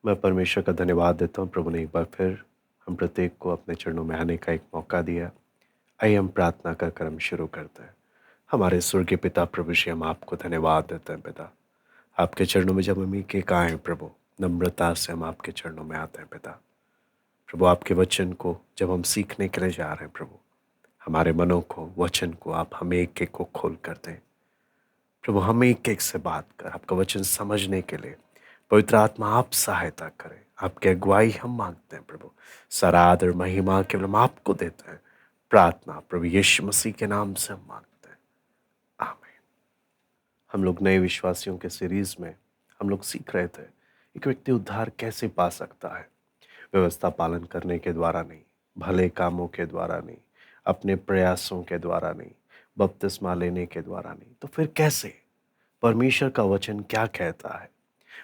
मैं परमेश्वर का धन्यवाद देता हूँ। प्रभु ने एक बार फिर हम प्रत्येक को अपने चरणों में आने का एक मौका दिया। आइए हम प्रार्थना का क्रम शुरू करते हैं। हमारे स्वर्गीय पिता प्रभु श्री, हम आपको धन्यवाद देते हैं पिता। आपके चरणों में जब हम एक एक आए प्रभु, नम्रता से हम आपके चरणों में आते हैं पिता। प्रभु आपके वचन को जब हम सीखने के लिए जा रहे हैं प्रभु, हमारे मनों को, वचन को आप हमें एक एक को खोल कर दें प्रभु। हमें एक एक से बात कर आपका वचन समझने के लिए पवित्र आत्मा आप सहायता करें। आपकी अगुवाई हम मांगते हैं प्रभु। सारा आदर महिमा केवल हम आपको देते हैं। प्रार्थना प्रभु यीशु मसीह के नाम से हम मांगते हैं, आमीन। हम लोग नए विश्वासियों के सीरीज में हम लोग सीख रहे थे एक व्यक्ति उद्धार कैसे पा सकता है। व्यवस्था पालन करने के द्वारा नहीं, भले कामों के द्वारा नहीं, अपने प्रयासों के द्वारा नहीं, बपतिस्मा लेने के द्वारा नहीं, तो फिर कैसे? परमेश्वर का वचन क्या कहता है?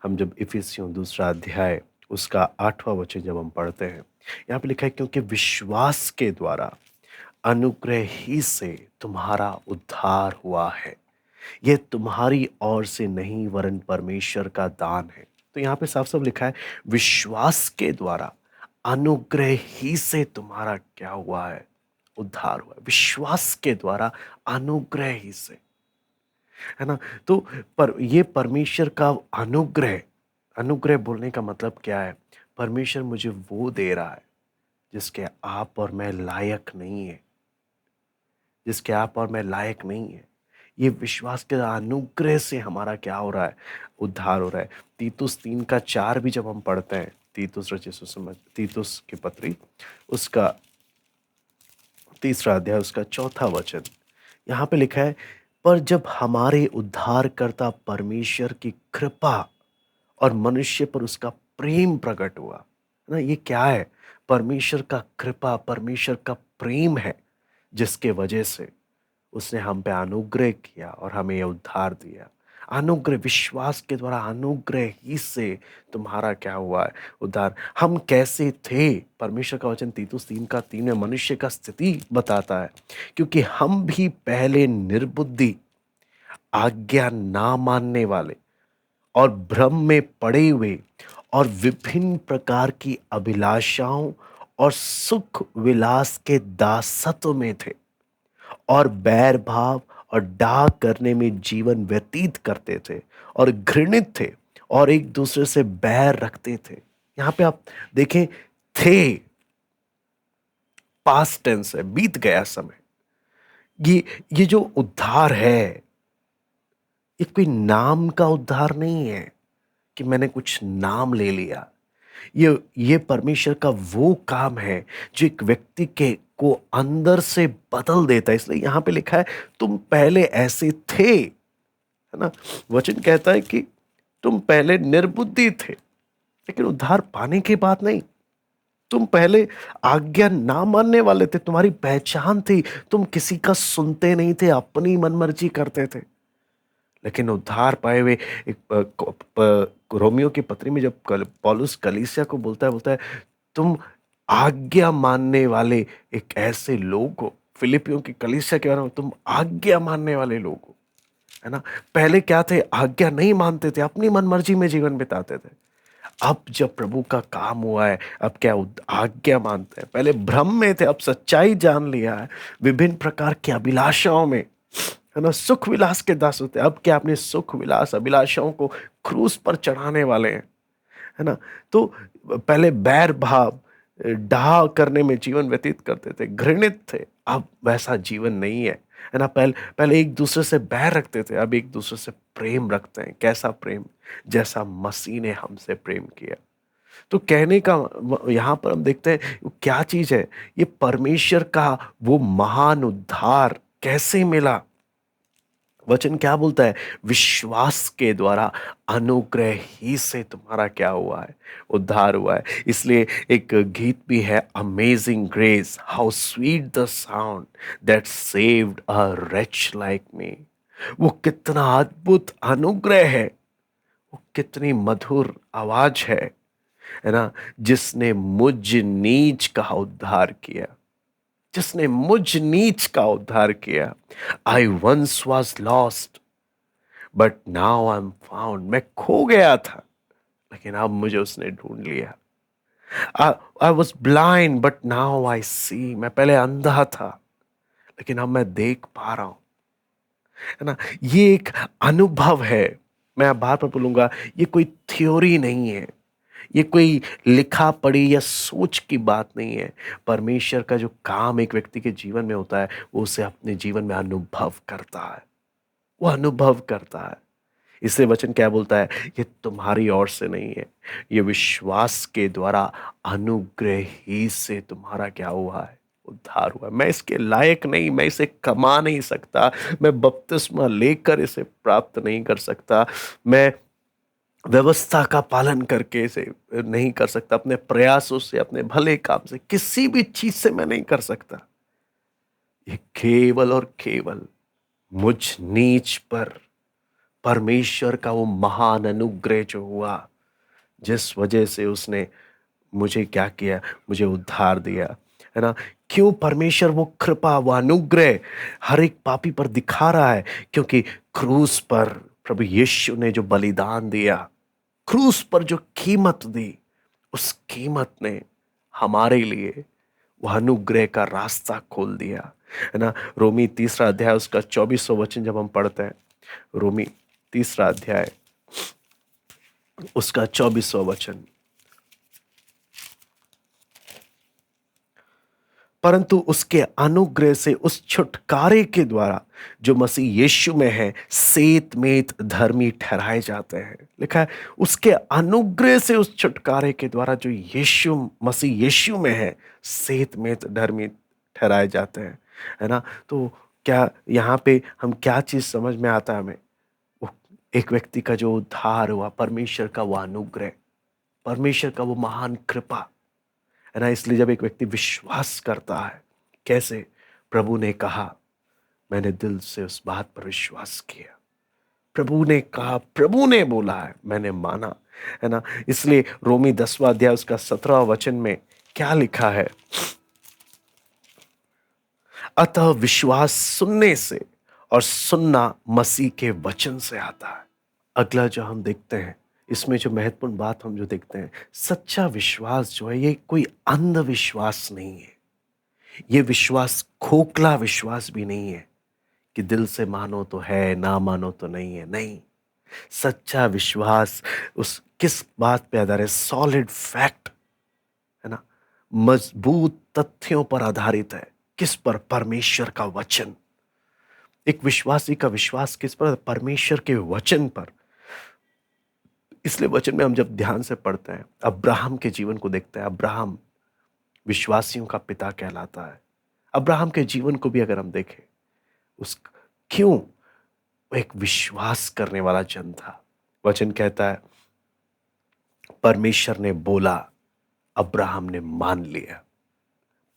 हम जब इफिसियों दूसरा अध्याय उसका 8वां वचन जब हम पढ़ते हैं, यहाँ पे लिखा है क्योंकि विश्वास के द्वारा अनुग्रह ही से तुम्हारा उद्धार हुआ है। यह तुम्हारी ओर से नहीं वरन परमेश्वर का दान है। तो यहाँ पे साफ साफ लिखा है विश्वास के द्वारा अनुग्रह ही से तुम्हारा क्या हुआ है? उद्धार हुआ है। विश्वास के द्वारा अनुग्रह ही से, है ना? तो पर ये परमेश्वर का अनुग्रह, अनुग्रह बोलने का मतलब क्या है? परमेश्वर मुझे वो दे रहा है जिसके आप और मैं लायक नहीं है, जिसके आप और मैं लायक नहीं है। ये विश्वास के अनुग्रह से हमारा क्या हो रहा है? उद्धार हो रहा है। तीतुस 3:4 भी जब हम पढ़ते हैं, तीतुस रचित सुसमाचार, तीतुस की पत्री उसका 3रा अध्याय उसका 4था वचन, यहाँ पे लिखा है पर जब हमारे उद्धारकर्ता परमेश्वर की कृपा और मनुष्य पर उसका प्रेम प्रकट हुआ, है ना? ये क्या है? परमेश्वर का कृपा, परमेश्वर का प्रेम है, जिसके वजह से उसने हम पे अनुग्रह किया और हमें ये उद्धार दिया। अनुग्रह, विश्वास के द्वारा अनुग्रह ही से तुम्हारा क्या हुआ है? उद्धार। हम कैसे थे? परमेश्वर का वचन तीतुस 3:3 में मनुष्य का स्थिति बताता है, क्योंकि हम भी पहले निर्बुद्धि, आज्ञा ना मानने वाले और भ्रम में पड़े हुए और विभिन्न प्रकार की अभिलाषाओं और सुख विलास के दासत्व में थे और बैर भाव और डाह करने में जीवन व्यतीत करते थे और घृणित थे और एक दूसरे से बैर रखते थे। यहां पे आप देखें, थे पास्ट टेंस है, बीत गया समय। ये जो उद्धार है, ये कोई नाम का उद्धार नहीं है कि मैंने कुछ नाम ले लिया। ये परमेश्वर का वो काम है जो एक व्यक्ति के को अंदर से बदल देता है। इसलिए यहां पे लिखा है तुम पहले ऐसे थे, है ना? वचन कहता है कि तुम पहले निर्बुद्धि थे, लेकिन उद्धार पाने के बाद नहीं। तुम पहले आज्ञा ना मानने वाले थे, तुम्हारी पहचान थी, तुम किसी का सुनते नहीं थे, अपनी मनमर्जी करते थे। लेकिन उद्धार पाए हुए एक रोमियो की पत्री में जब पौलुस कलीसिया को बोलता है तुम आज्ञा मानने वाले एक ऐसे लोग हो। फिलिपियों की कलीसिया के बारे में तुम आज्ञा मानने वाले लोग हो, है ना? पहले क्या थे? आज्ञा नहीं मानते थे, अपनी मनमर्जी में जीवन बिताते थे। अब जब प्रभु का काम हुआ है, अब क्या आज्ञा मानते हैं। पहले भ्रम में थे, अब सच्चाई जान लिया है। विभिन्न प्रकार की अभिलाषाओं में, है ना, सुख विलास के दास होते हैं। अब क्या? अपने सुख विलास अभिलाषाओं को क्रूस पर चढ़ाने वाले हैं, है ना? तो पहले बैर भाव डाह करने में जीवन व्यतीत करते थे, घृणित थे। अब वैसा जीवन नहीं है ना? पहले पहले एक दूसरे से बैर रखते थे, अब एक दूसरे से प्रेम रखते हैं। कैसा प्रेम? जैसा मसीह ने हमसे प्रेम किया। तो कहने का यहां पर हम देखते हैं वो क्या चीज है। ये परमेश्वर का वो महान उद्धार कैसे मिला? वचन क्या बोलता है? विश्वास के द्वारा अनुग्रह ही से तुम्हारा क्या हुआ है? उद्धार हुआ है। इसलिए एक गीत भी है, amazing grace how sweet the sound that saved a reach like me. वो कितना अद्भुत अनुग्रह है, वो कितनी मधुर आवाज है ना, जिसने मुझ नीच का उद्धार किया, जिसने मुझ नीच का उद्धार किया। I once was lost but now I am found. मैं खो गया था, लेकिन अब मुझे उसने ढूंढ लिया। I was blind but now I see. मैं पहले अंधा था, लेकिन अब मैं देख पा रहा हूं, है ना। ये एक अनुभव है। मैं बार बार बोलूंगा, ये कोई थ्योरी नहीं है, ये कोई लिखा पढ़ी या सोच की बात नहीं है। परमेश्वर का जो काम एक व्यक्ति के जीवन में होता है, वो उसे अपने जीवन में अनुभव करता है, वो अनुभव करता है। इसलिए वचन क्या बोलता है? ये तुम्हारी ओर से नहीं है, ये विश्वास के द्वारा अनुग्रह ही से तुम्हारा क्या हुआ है? उद्धार हुआ। मैं इसके लायक नहीं, मैं इसे कमा नहीं सकता, मैं बपतिस्मा लेकर इसे प्राप्त नहीं कर सकता, मैं व्यवस्था का पालन करके इसे नहीं कर सकता, अपने प्रयासों से, अपने भले काम से, किसी भी चीज से मैं नहीं कर सकता। ये केवल और केवल मुझ नीच पर परमेश्वर का वो महान अनुग्रह जो हुआ, जिस वजह से उसने मुझे क्या किया? मुझे उद्धार दिया, है ना। क्यों परमेश्वर वो कृपा, वो अनुग्रह हर एक पापी पर दिखा रहा है? क्योंकि क्रूस पर प्रभु यीशु ने जो बलिदान दिया, क्रूस पर जो कीमत दी, उस कीमत ने हमारे लिए वो अनुग्रह का रास्ता खोल दिया, है ना। रोमी 3 अध्याय उसका 24वां वचन जब हम पढ़ते हैं, रोमी 3 अध्याय उसका 24वां वचन, परंतु उसके अनुग्रह से उस छुटकारे के द्वारा जो मसीह यीशु में है, सेत मेत धर्मी ठहराए जाते हैं। लिखा है उसके अनुग्रह से उस छुटकारे के द्वारा जो यीशु, मसीह यीशु में है, सेत मेत धर्मी ठहराए जाते हैं, है ना। तो क्या यहाँ पे हम क्या चीज समझ में आता है हमें? वो एक व्यक्ति का जो उद्धार हुआ, परमेश्वर का वो अनुग्रह, परमेश्वर का वो महान कृपा, है ना। इसलिए जब एक व्यक्ति विश्वास करता है, कैसे? प्रभु ने कहा, मैंने दिल से उस बात पर विश्वास किया, प्रभु ने कहा, प्रभु ने बोला है, मैंने माना, है ना। इसलिए रोमी 10वां अध्याय उसका 17वां वचन में क्या लिखा है? अतः विश्वास सुनने से और सुनना मसीह के वचन से आता है। अगला जो हम देखते हैं, इसमें जो महत्वपूर्ण बात हम जो देखते हैं, सच्चा विश्वास जो है, ये कोई अंधविश्वास नहीं है। ये विश्वास खोखला विश्वास भी नहीं है कि दिल से मानो तो है, ना मानो तो नहीं है। नहीं, सच्चा विश्वास उस किस बात पे आधारित है? सॉलिड फैक्ट, है ना, मजबूत तथ्यों पर आधारित है। किस पर? परमेश्वर का वचन। एक विश्वासी का विश्वास किस पर? परमेश्वर के वचन पर। इसलिए वचन में हम जब ध्यान से पढ़ते हैं, अब्राहम के जीवन को देखते हैं, अब्राहम विश्वासियों का पिता कहलाता है। अब्राहम के जीवन को भी अगर हम देखें, उस क्यों? वो एक विश्वास करने वाला जन था। वचन कहता है परमेश्वर ने बोला, अब्राहम ने मान लिया।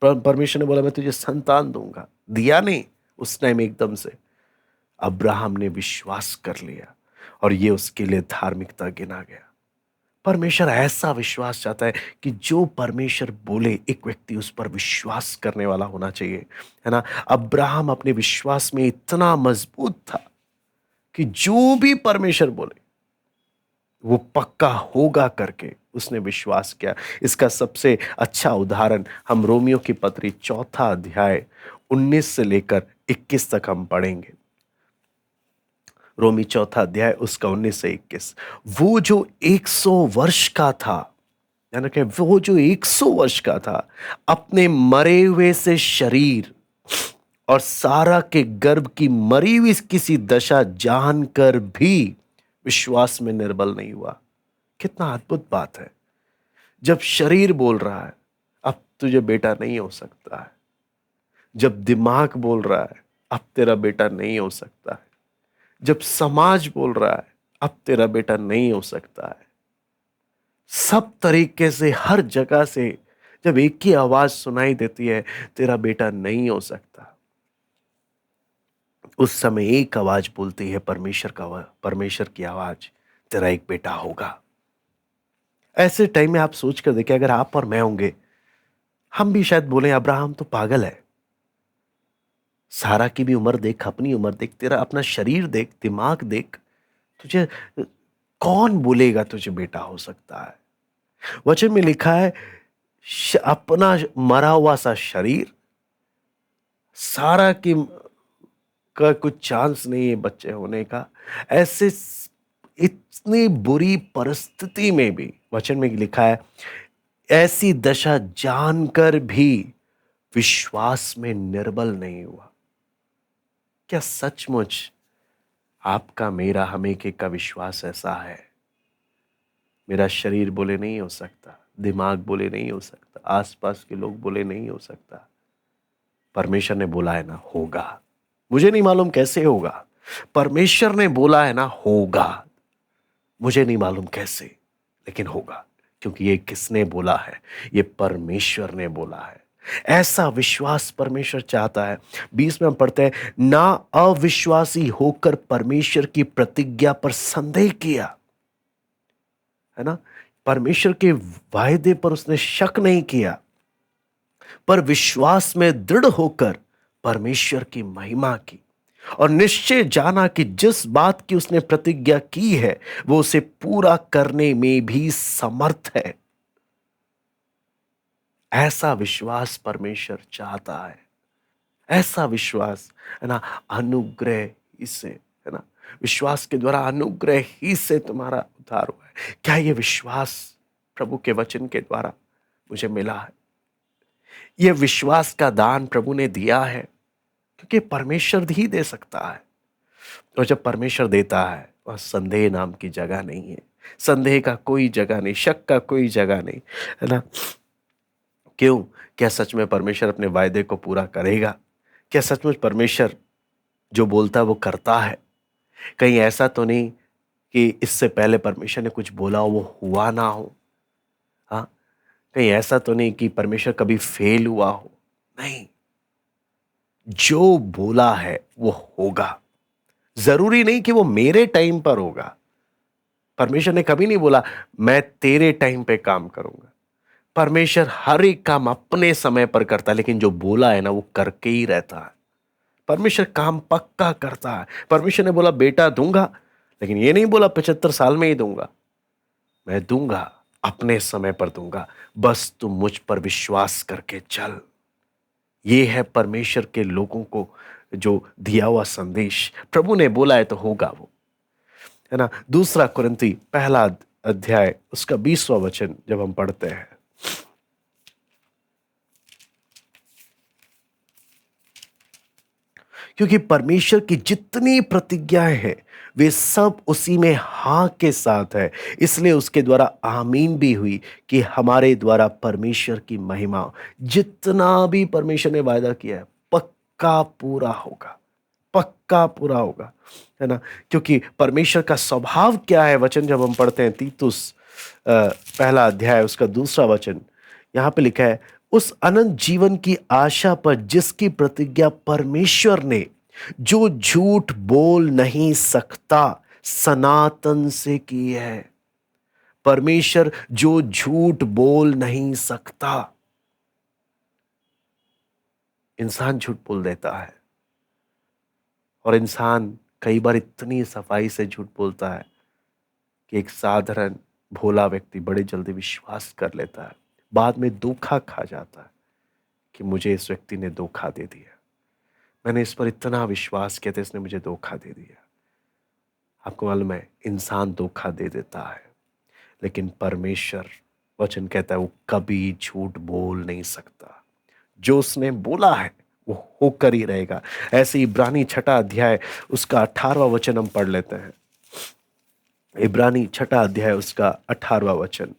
परमेश्वर ने बोला मैं तुझे संतान दूंगा, दिया नहीं उस टाइम एकदम से, अब्राहम ने विश्वास कर लिया और ये उसके लिए धार्मिकता गिना गया। परमेश्वर ऐसा विश्वास चाहता है कि जो परमेश्वर बोले, एक व्यक्ति उस पर विश्वास करने वाला होना चाहिए, है ना। अब्राहम अपने विश्वास में इतना मजबूत था कि जो भी परमेश्वर बोले वो पक्का होगा करके उसने विश्वास किया। इसका सबसे अच्छा उदाहरण हम रोमियो की पत्री 4 अध्याय 19 से लेकर 21 तक हम पढ़ेंगे। रोमी 4 अध्याय उसका 19 से 21। वो जो 100 वर्ष का था, यानी कि वो जो 100 वर्ष का था, अपने मरे हुए से शरीर और सारा के गर्भ की मरी हुई किसी दशा जानकर भी विश्वास में निर्बल नहीं हुआ। कितना अद्भुत बात है। जब शरीर बोल रहा है अब तुझे बेटा नहीं हो सकता है, जब दिमाग बोल रहा है अब तेरा बेटा नहीं हो सकता है, जब समाज बोल रहा है अब तेरा बेटा नहीं हो सकता है, सब तरीके से, हर जगह से जब एक ही आवाज सुनाई देती है, तेरा बेटा नहीं हो सकता, उस समय एक आवाज बोलती है, परमेश्वर की आवाज, तेरा एक बेटा होगा। ऐसे टाइम में आप सोच कर देखिए, अगर आप और मैं होंगे, हम भी शायद बोले अब्राहम तो पागल है। सारा की भी उम्र देख, अपनी उम्र देख, तेरा अपना शरीर देख, दिमाग देख, तुझे कौन बोलेगा तुझे बेटा हो सकता है? वचन में लिखा है अपना मरा हुआ सा शरीर, सारा की का कुछ चांस नहीं है बच्चे होने का। ऐसे इतनी बुरी परिस्थिति में भी वचन में लिखा है, ऐसी दशा जानकर भी विश्वास में निर्बल नहीं हुआ। क्या सचमुच आपका, मेरा, हम एक एक का विश्वास ऐसा है? मेरा शरीर बोले नहीं हो सकता, दिमाग बोले नहीं हो सकता, आसपास के लोग बोले नहीं हो सकता। परमेश्वर ने बोला है ना, होगा। मुझे नहीं मालूम कैसे होगा, परमेश्वर ने बोला है ना, होगा। मुझे नहीं मालूम कैसे, लेकिन होगा। क्योंकि ये किसने बोला है? ये परमेश्वर ने बोला है। ऐसा विश्वास परमेश्वर चाहता है। 20 में हम पढ़ते हैं, ना अविश्वासी होकर परमेश्वर की प्रतिज्ञा पर संदेह किया, है ना। परमेश्वर के वायदे पर उसने शक नहीं किया, पर विश्वास में दृढ़ होकर परमेश्वर की महिमा की और निश्चय जाना कि जिस बात की उसने प्रतिज्ञा की है वो उसे पूरा करने में भी समर्थ है। ऐसा विश्वास परमेश्वर चाहता है। ऐसा विश्वास, है ना, अनुग्रह ही से, है ना, विश्वास के द्वारा अनुग्रह ही से तुम्हारा उद्धार हुआ है। क्या ये विश्वास प्रभु के वचन के द्वारा मुझे मिला है? यह विश्वास का दान प्रभु ने दिया है, क्योंकि परमेश्वर ही दे सकता है। और जब परमेश्वर देता है वह संदेह नाम की जगह नहीं है। संदेह का कोई जगह नहीं, शक का कोई जगह नहीं, है ना। क्यों? क्या सच में परमेश्वर अपने वायदे को पूरा करेगा? क्या सचमुच परमेश्वर जो बोलता है वो करता है? कहीं ऐसा तो नहीं कि इससे पहले परमेश्वर ने कुछ बोला हो वो हुआ ना हो? हाँ, कहीं ऐसा तो नहीं कि परमेश्वर कभी फेल हुआ हो? नहीं, जो बोला है वो होगा। जरूरी नहीं कि वो मेरे टाइम पर होगा। परमेश्वर ने कभी नहीं बोला मैं तेरे टाइम पे काम करूंगा। परमेश्वर हर एक काम अपने समय पर करता है, लेकिन जो बोला है ना वो करके ही रहता है। परमेश्वर काम पक्का करता है। परमेश्वर ने बोला बेटा दूंगा, लेकिन ये नहीं बोला 75 साल में ही दूंगा। मैं दूंगा, अपने समय पर दूंगा, बस तुम मुझ पर विश्वास करके चल। ये है परमेश्वर के लोगों को जो दिया हुआ संदेश। प्रभु ने बोला है तो होगा वो, है ना। दूसरा कुरिन्थी पहला अध्याय उसका 20वां वचन जब हम पढ़ते हैं, क्योंकि परमेश्वर की जितनी प्रतिज्ञाएं हैं वे सब उसी में हाँ के साथ है, इसलिए उसके द्वारा आमीन भी हुई कि हमारे द्वारा परमेश्वर की महिमा। जितना भी परमेश्वर ने वायदा किया है पक्का पूरा होगा, पक्का पूरा होगा, है ना। क्योंकि परमेश्वर का स्वभाव क्या है? वचन जब हम पढ़ते हैं तीतुस पहला अध्याय उसका दूसरा वचन, यहां पे लिखा है, उस अनंत जीवन की आशा पर जिसकी प्रतिज्ञा परमेश्वर ने, जो झूठ बोल नहीं सकता, सनातन से की है। परमेश्वर जो झूठ बोल नहीं सकता। इंसान झूठ बोल देता है, और इंसान कई बार इतनी सफाई से झूठ बोलता है कि एक साधारण भोला व्यक्ति बड़े जल्दी विश्वास कर लेता है, बाद में धोखा खा जाता है कि मुझे इस व्यक्ति ने धोखा दे दिया, मैंने इस पर इतना विश्वास किया था, इसने मुझे धोखा दे दिया। आपको मालूम है, इंसान धोखा दे देता है, लेकिन परमेश्वर, वचन कहता है, वो कभी झूठ बोल नहीं सकता। जो उसने बोला है वो होकर ही रहेगा। ऐसे इब्रानी 6 अध्याय उसका 18वां वचन हम पढ़ लेते हैं। इब्रानी 6 अध्याय उसका 18वां वचन,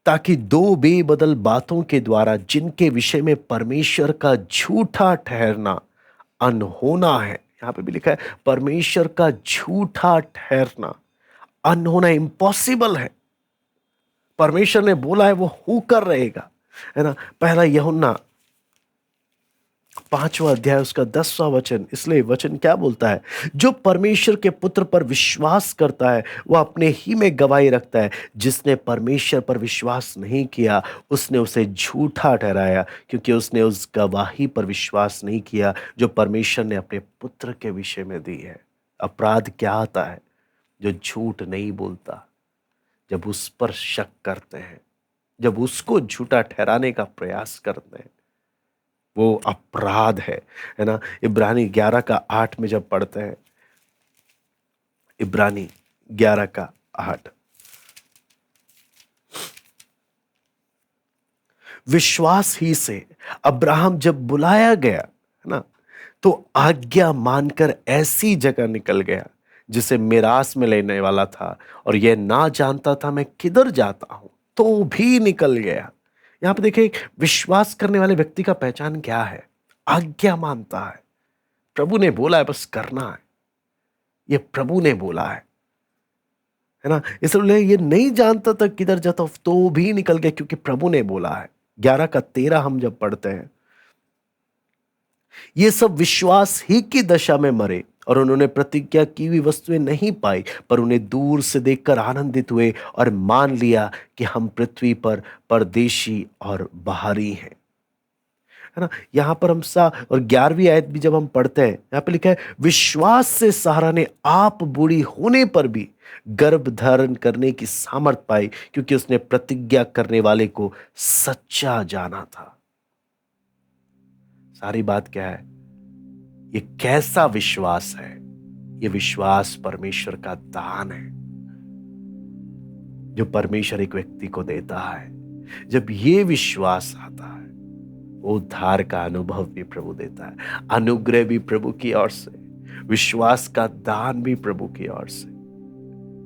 ताकि दो बेबदल बातों के द्वारा जिनके विषय में परमेश्वर का झूठा ठहरना अनहोना है। यहां पे भी लिखा है परमेश्वर का झूठा ठहरना अनहोना, इम्पॉसिबल है। परमेश्वर ने बोला है वो होकर रहेगा, है ना। पहला यूहन्ना 5वां अध्याय उसका 10वां वचन, इसलिए वचन क्या बोलता है, जो परमेश्वर के पुत्र पर विश्वास करता है वह अपने ही में गवाही रखता है। जिसने परमेश्वर पर विश्वास नहीं किया उसने उसे झूठा ठहराया, क्योंकि उसने उस गवाही पर विश्वास नहीं किया जो परमेश्वर ने अपने पुत्र के विषय में दी है। अपराध क्या आता है? जो झूठ नहीं बोलता, जब उस पर शक करते हैं, जब उसको झूठा ठहराने का प्रयास करते हैं, वो अपराध है ना। इब्रानी 11 का 8 में जब पढ़ते हैं, इब्रानी 11 का 8, विश्वास ही से अब्राहम जब बुलाया गया है ना, तो आज्ञा मानकर ऐसी जगह निकल गया जिसे मिरास में लेने वाला था, और यह ना जानता था मैं किधर जाता हूं, तो भी निकल गया। यहां पे देखिए, विश्वास करने वाले व्यक्ति का पहचान क्या है? आज्ञा मानता है। प्रभु ने बोला है, बस करना है। ये प्रभु ने बोला है ना। इसलिए ये नहीं जानता था किधर जाता हूं, तो भी निकल गया, क्योंकि प्रभु ने बोला है। 11 का 13 हम जब पढ़ते हैं, ये सब विश्वास ही की दशा में मरे, और उन्होंने प्रतिज्ञा की हुई वस्तुएं नहीं पाई, पर उन्हें दूर से देखकर आनंदित हुए और मान लिया कि हम पृथ्वी पर परदेशी और बाहरी हैं, है ना। यहां पर हम सा और 11वीं आयत भी जब हम पढ़ते हैं, यहां पे लिखा है, विश्वास से सारा ने आप बूढ़ी होने पर भी गर्भ धारण करने की सामर्थ पाई, क्योंकि उसने प्रतिज्ञा करने वाले को सच्चा जाना था। सारी बात क्या है? ये कैसा विश्वास है? ये विश्वास परमेश्वर का दान है, जो परमेश्वर एक व्यक्ति को देता है। जब ये विश्वास आता है, उद्धार का अनुभव भी प्रभु देता है, अनुग्रह भी प्रभु की ओर से, विश्वास का दान भी प्रभु की ओर से।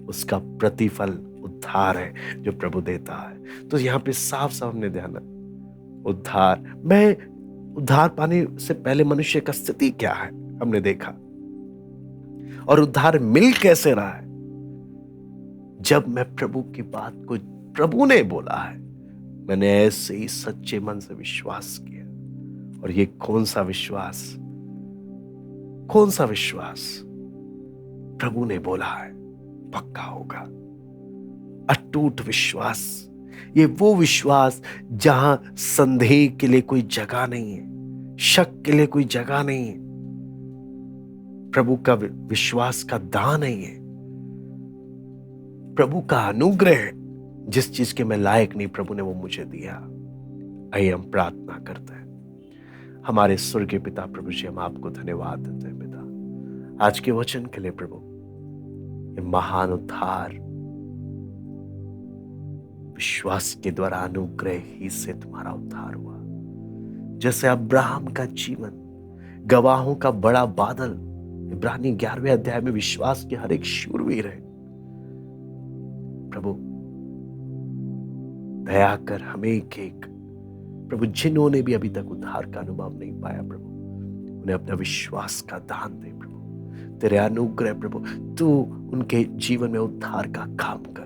उसका प्रतिफल उद्धार है जो प्रभु देता है। तो यहां पे साफ साफ हमने ध्यान, उद्धार पाने से पहले मनुष्य का स्थिति क्या है हमने देखा, और उद्धार मिल कैसे रहा है? जब मैं प्रभु की बात को, प्रभु ने बोला है, मैंने ऐसे ही सच्चे मन से विश्वास किया। और ये कौन सा विश्वास? कौन सा विश्वास? प्रभु ने बोला है, पक्का होगा। अटूट विश्वास। ये वो विश्वास जहां संदेह के लिए कोई जगह नहीं है, शक के लिए कोई जगह नहीं है। प्रभु का विश्वास का दान है ये, प्रभु का अनुग्रह है। जिस चीज के मैं लायक नहीं, प्रभु ने वो मुझे दिया। आइए हम प्रार्थना करते हैं। हमारे स्वर्गीय पिता प्रभु जी, हम आपको धन्यवाद देते हैं पिता, आज के वचन के लिए प्रभु। ये महान उद्धार विश्वास के द्वारा, अनुग्रह ही से तुम्हारा उद्धार हुआ। जैसे अब्राहम का जीवन गवाहों का बड़ा बादल, इब्रानी 11वें अध्याय में विश्वास के हर एक शूरवीर है। प्रभु दया कर हमें एक एक, प्रभु जिन्होंने भी अभी तक उद्धार का अनुभव नहीं पाया, प्रभु उन्हें अपना विश्वास का दान दे। प्रभु तेरे अनुग्रह, प्रभु तू उनके जीवन में उद्धार का काम कर।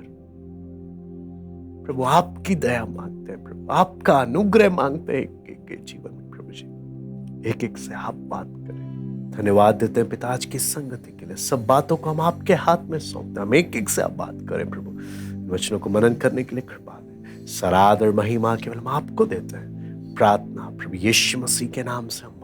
प्रभु आपकी दया मांगते हैं, प्रभु आपका अनुग्रह मांगते हैं एक एक के जीवन में। प्रभु जी एक एक से आप बात करें। धन्यवाद देते हैं पिता आज की संगति के लिए। सब बातों को हम आपके हाथ में सौंपते हैं। हम एक एक से आप बात करें प्रभु। वचनों को मनन करने के लिए कृपा दें। सराद और महिमा केवल हम आपको देते हैं। प्रार्थना प्रभु यीशु मसीह के नाम से हम